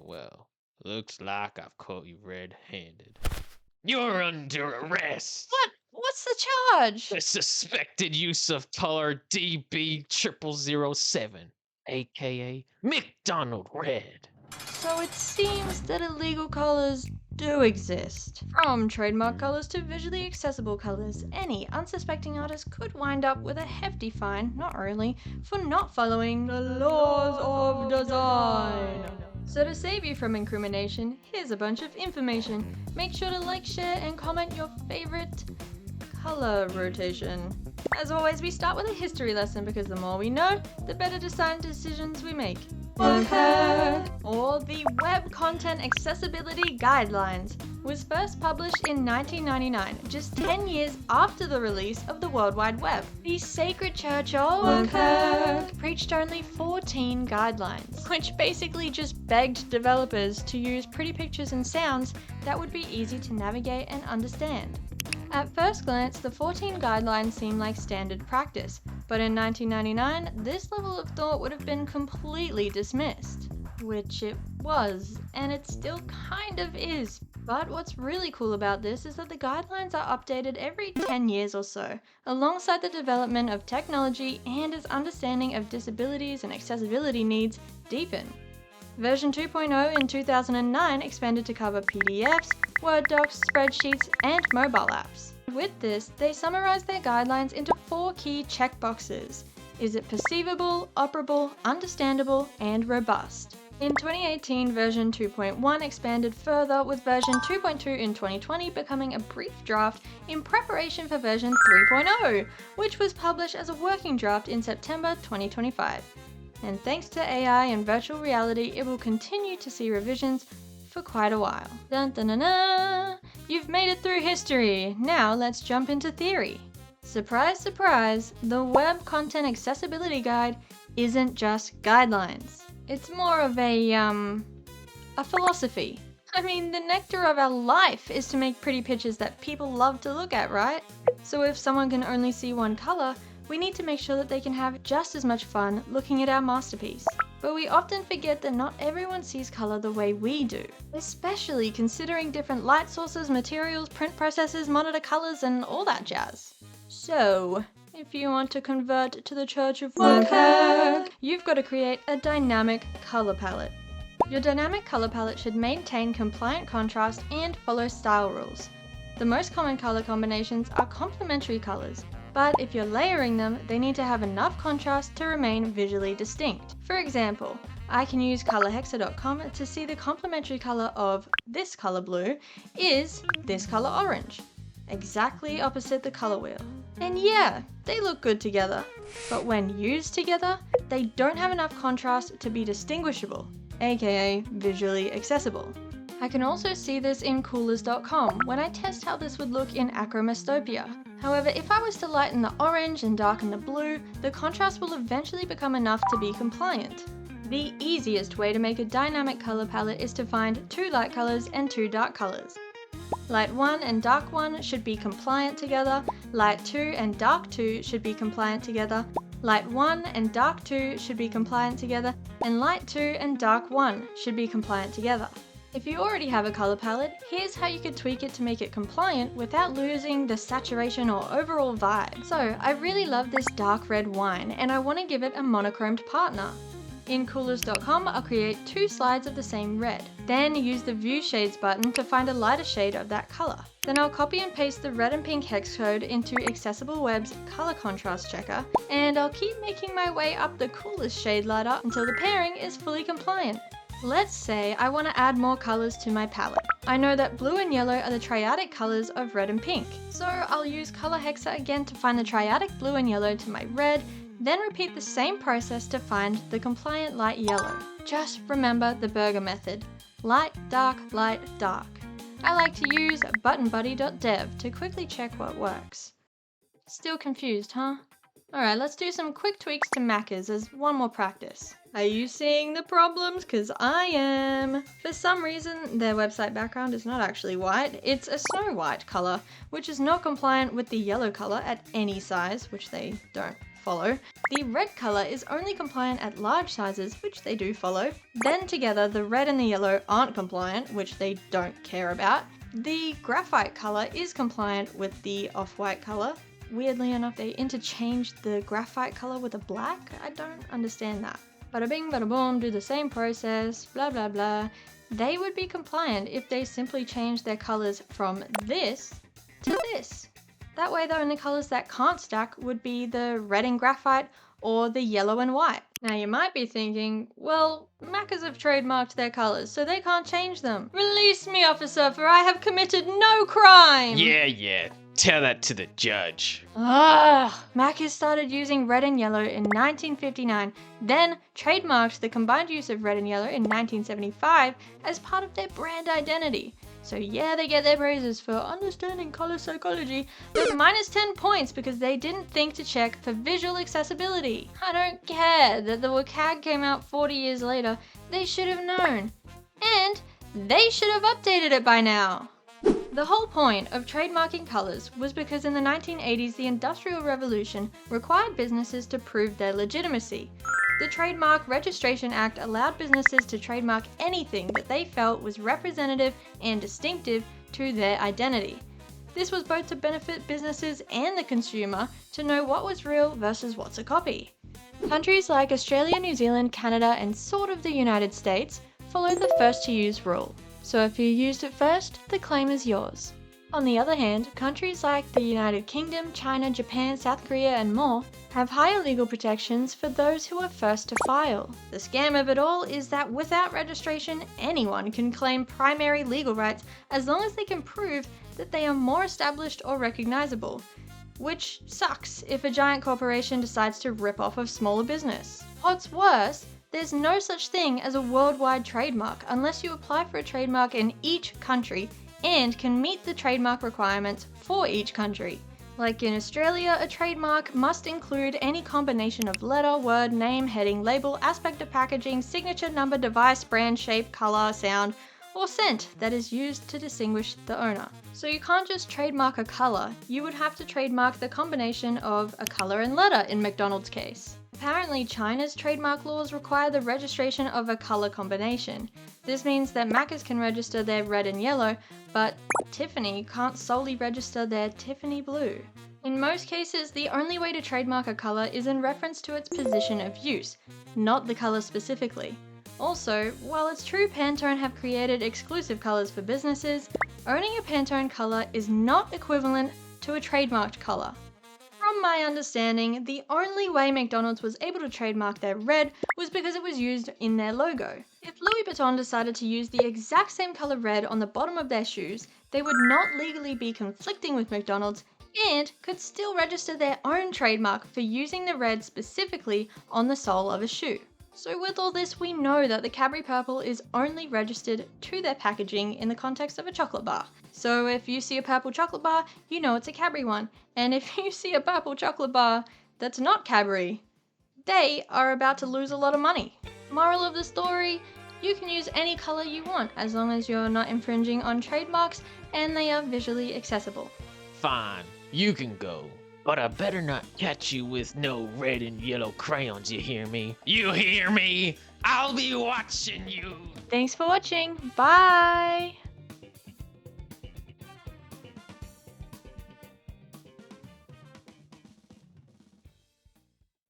Well. Looks like I've caught you red-handed. You're under arrest! What? What's the charge? The suspected use of color DB0007, aka McDonald Red. So it seems that illegal colors do exist. From trademark colors to visually accessible colors, any unsuspecting artist could wind up with a hefty fine, not really, for not following the laws of design. So to save you from incrimination, here's a bunch of information. Make sure to like, share, and comment your favorite color rotation. As always, we start with a history lesson because the more we know, the better design decisions we make. WCAG, or the Web Content Accessibility Guidelines, was first published in 1999, just 10 years after the release of the World Wide Web. The Sacred Church of WCAG preached only 14 guidelines, which basically just begged developers to use pretty pictures and sounds that would be easy to navigate and understand. At first glance, the 14 guidelines seem like standard practice, but in 1999, this level of thought would have been completely dismissed. Which it was, and it still kind of is. But what's really cool about this is that the guidelines are updated every 10 years or so, alongside the development of technology and as understanding of disabilities and accessibility needs deepen. Version 2.0 in 2009 expanded to cover PDFs, Word docs, spreadsheets, and mobile apps. With this, they summarized their guidelines into 4 key checkboxes. Is it perceivable, operable, understandable, and robust? In 2018, version 2.1 expanded further, with version 2.2 in 2020 becoming a brief draft in preparation for version 3.0, which was published as a working draft in September 2025. And thanks to AI and virtual reality, it will continue to see revisions for quite a while. Dun dun dun dun! You've made it through history! Now let's jump into theory. Surprise, surprise, the Web Content Accessibility Guide isn't just guidelines. It's more of a philosophy. I mean, the nectar of our life is to make pretty pictures that people love to look at, right? So if someone can only see one color, we need to make sure that they can have just as much fun looking at our masterpiece. But we often forget that not everyone sees color the way we do, especially considering different light sources, materials, print processes, monitor colors, and all that jazz. So, if you want to convert to the Church of WCAG, you've got to create a dynamic color palette. Your dynamic color palette should maintain compliant contrast and follow style rules. The most common color combinations are complementary colors, but if you're layering them, they need to have enough contrast to remain visually distinct. For example, I can use colorhexa.com to see the complementary color of this color blue is this color orange, exactly opposite the color wheel. And yeah, they look good together, but when used together, they don't have enough contrast to be distinguishable, aka visually accessible. I can also see this in coolers.com when I test how this would look in achromastopia. However, if I was to lighten the orange and darken the blue, the contrast will eventually become enough to be compliant. The easiest way to make a dynamic color palette is to find 2 light colors and 2 dark colors. Light 1 and dark 1 should be compliant together, light 2 and dark 2 should be compliant together, light 1 and dark 2 should be compliant together, and light 2 and dark 1 should be compliant together. If you already have a color palette, here's how you could tweak it to make it compliant without losing the saturation or overall vibe. So, I really love this dark red wine and I want to give it a monochromed partner. In coolers.com, I'll create 2 slides of the same red. Then use the View Shades button to find a lighter shade of that color. Then I'll copy and paste the red and pink hex code into Accessible Web's color contrast checker, and I'll keep making my way up the coolest shade ladder until the pairing is fully compliant. Let's say I want to add more colors to my palette. I know that blue and yellow are the triadic colors of red and pink, so I'll use Color Hexa again to find the triadic blue and yellow to my red, then repeat the same process to find the compliant light yellow. Just remember the burger method. Light, dark, dark. I like to use buttonbuddy.dev to quickly check what works. Still confused, huh? Alright, let's do some quick tweaks to Macca's as one more practice. Are you seeing the problems? Cause I am! For some reason, their website background is not actually white, it's a snow white color, which is not compliant with the yellow color at any size, which they don't follow. The red color is only compliant at large sizes, which they do follow. Then together, the red and the yellow aren't compliant, which they don't care about. The graphite color is compliant with the off-white color. Weirdly enough, they interchanged the graphite color with a black. I don't understand that. Bada bing, bada boom, do the same process, blah blah blah. They would be compliant if they simply changed their colors from this to this. That way the only colors that can't stack would be the red and graphite or the yellow and white. Now you might be thinking, well, Maccas have trademarked their colors, so they can't change them. Release me, officer, for I have committed no crime! Yeah. Tell that to the judge. Maccas started using red and yellow in 1959, then trademarked the combined use of red and yellow in 1975 as part of their brand identity. So yeah, they get their praises for understanding color psychology, but minus 10 points because they didn't think to check for visual accessibility. I don't care that the WCAG came out 40 years later, they should have known. And they should have updated it by now. The whole point of trademarking colors was because in the 1980s the Industrial Revolution required businesses to prove their legitimacy. The Trademark Registration Act allowed businesses to trademark anything that they felt was representative and distinctive to their identity. This was both to benefit businesses and the consumer to know what was real versus what's a copy. Countries like Australia, New Zealand, Canada, and sort of the United States follow the first to use rule. So if you used it first, the claim is yours. On the other hand, countries like the United Kingdom, China, Japan, South Korea, and more have higher legal protections for those who are first to file. The scam of it all is that without registration, anyone can claim primary legal rights as long as they can prove that they are more established or recognizable, which sucks if a giant corporation decides to rip off a smaller business. What's worse, there's no such thing as a worldwide trademark unless you apply for a trademark in each country and can meet the trademark requirements for each country. Like in Australia, a trademark must include any combination of letter, word, name, heading, label, aspect of packaging, signature, number, device, brand, shape, color, sound, or scent that is used to distinguish the owner. So you can't just trademark a color, you would have to trademark the combination of a color and letter in McDonald's case. Apparently, China's trademark laws require the registration of a color combination. This means that Maccas can register their red and yellow, but Tiffany can't solely register their Tiffany blue. In most cases, the only way to trademark a color is in reference to its position of use, not the color specifically. Also, while it's true Pantone have created exclusive colors for businesses, owning a Pantone color is not equivalent to a trademarked color. From my understanding, the only way McDonald's was able to trademark their red was because it was used in their logo. If Louis Vuitton decided to use the exact same color red on the bottom of their shoes, they would not legally be conflicting with McDonald's and could still register their own trademark for using the red specifically on the sole of a shoe. So with all this, we know that the Cadbury Purple is only registered to their packaging in the context of a chocolate bar. So if you see a purple chocolate bar, you know it's a Cadbury one. And if you see a purple chocolate bar that's not Cadbury, they are about to lose a lot of money. Moral of the story, you can use any color you want as long as you're not infringing on trademarks and they are visually accessible. Fine, you can go. But I better not catch you with no red and yellow crayons, you hear me? You hear me? I'll be watching you! Thanks for watching. Bye!